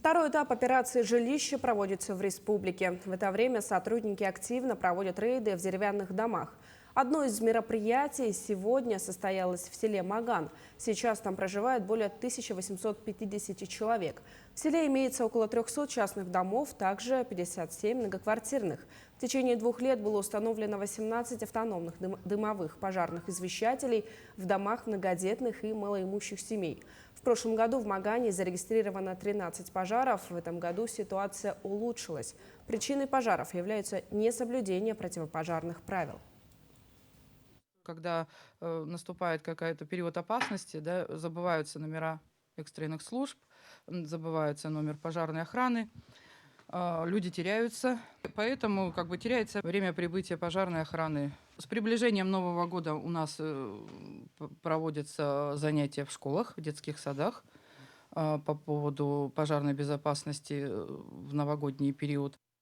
Второй этап операции «Жилище» проводится в республике. В это время сотрудники активно проводят рейды в деревянных домах. Одно из мероприятий сегодня состоялось в селе Маган. Сейчас там проживает более 1850 человек. В селе имеется около 300 частных домов, также 57 многоквартирных. В течение 2 лет было установлено 18 автономных дымовых пожарных извещателей в домах многодетных и малоимущих семей. В прошлом году в Магане зарегистрировано 13 пожаров. В этом году ситуация улучшилась. Причиной пожаров является несоблюдение противопожарных правил. Когда наступает какой-то период опасности, да, забываются номера экстренных служб, забывается номер пожарной охраны, люди теряются. Поэтому теряется время прибытия пожарной охраны. С приближением Нового года у нас проводятся занятия в школах, в детских садах по поводу пожарной безопасности в новогодний период.